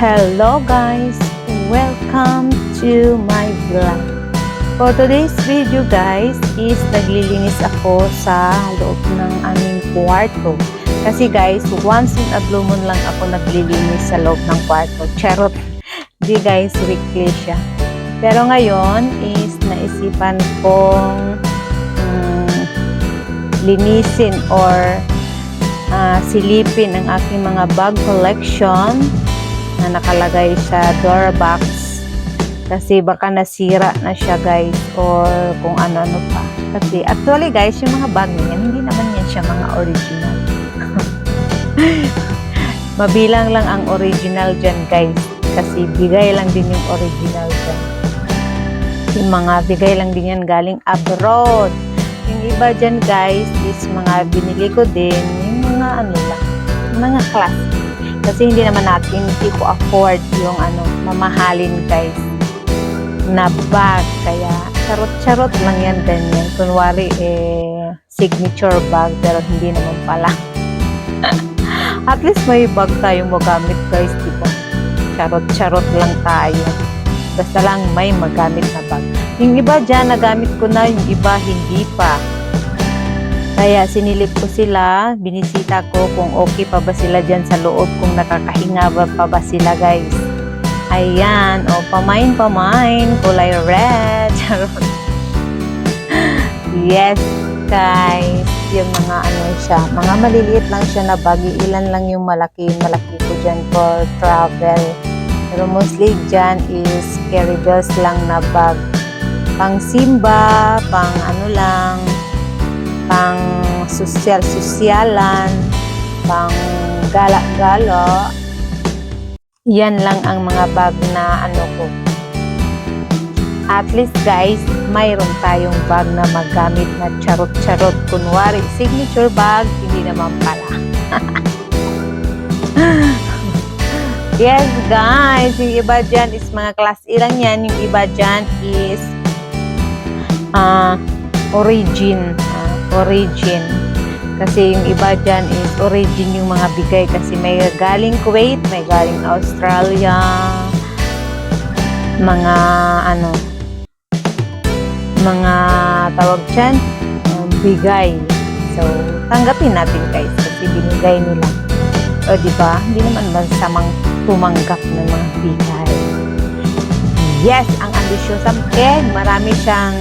Hello guys! Welcome to my vlog. For today's video guys is naglilinis ako sa loob ng aming kwarto. Kasi guys, once in a blue moon lang ako naglilinis sa loob ng kwarto. Charot! Di guys, weekly siya. Pero ngayon is naisipan kong linisin or silipin ang aking mga bag collection na nakalagay sa door box kasi baka nasira na siya guys or kung ano-ano pa. Kasi actually guys, yung mga bag niyan, hindi naman yan siya mga original. Mabilang lang ang original dyan guys kasi bigay lang din yung original dyan. Yung mga bigay lang din yan galing abroad. Yung iba dyan guys is mga binili ko din yung mga ano lang, mga classic. Kasi hindi ko afford yung mamahalin guys na bag. Kaya charot-charot lang yan ganyan. Kunwari signature bag pero hindi naman pala. At least may bag tayong magamit guys, diba? Charot-charot lang tayo. Basta lang may magamit na bag. Yung iba dyan nagamit ko na, yung iba hindi pa. Kaya sinilip ko sila, binisita ko kung okay pa ba sila dyan sa loob, kung nakakahinga pa ba sila guys. Ayan, pamain, kulay red. Yes guys, yung mga siya, mga maliliit lang siya na bag, ilan lang yung malaki ko dyan for travel. Pero mostly dyan is carry bells lang na bag. Pang simba, pang lang, pang sosyalan, pang gala-gala. Yan lang ang mga bag na ko. At least guys, mayroon tayong bag na magamit na charot-charot. Kunwari, signature bag, hindi naman pala. Yes guys, yung iba dyan is mga class A lang yan. Yung iba dyan is origin. Kasi yung iba dyan is origin yung mga bigay. Kasi may galing Kuwait, may galing Australia, mga mga tawag dyan, bigay. So, tanggapin natin guys kasi binigay nila. O diba? Hindi naman masamang tumanggap ng mga bigay. Yes, ang ambisyosang egg. Marami siyang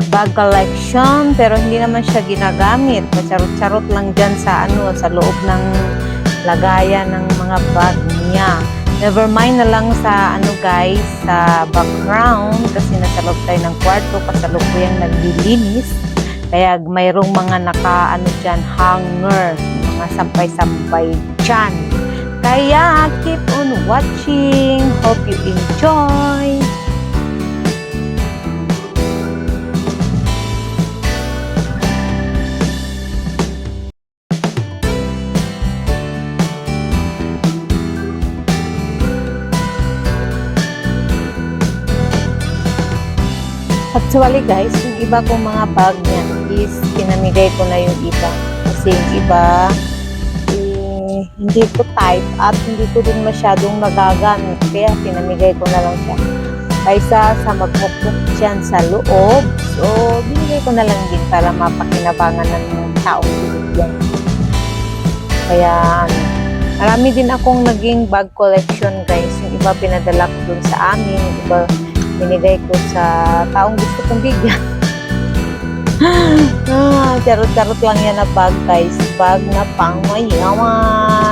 bag collection pero hindi naman siya ginagamit. Charot-charot lang dyan sa sa loob ng lagayan ng mga bag niya. Never mind na lang sa guys, sa background kasi nasa loob tayo ng kwarto, kasalukuyang naglilinis. Kaya mayroong mga dyan, hanger, mga sampay-sampay dyan. Kaya keep on watching. Hope you enjoy. Actually guys, yung iba kong mga bag niya is pinamigay ko na yung iba. Kasi yung iba, hindi ko type at hindi ko din masyadong magagamit. Kaya pinamigay ko na lang siya. Kaysa sa magmukmuk dyan sa loob. So, binigay ko na lang din para mapakinabangan ng taong binigyan. Kaya, marami din akong naging bag collection guys. Yung iba pinadala ko dun sa amin. Yung iba binigay ko sa taong gusto kong bigyan. Charot-charot lang yan na bag guys. Bag na pang mayaman.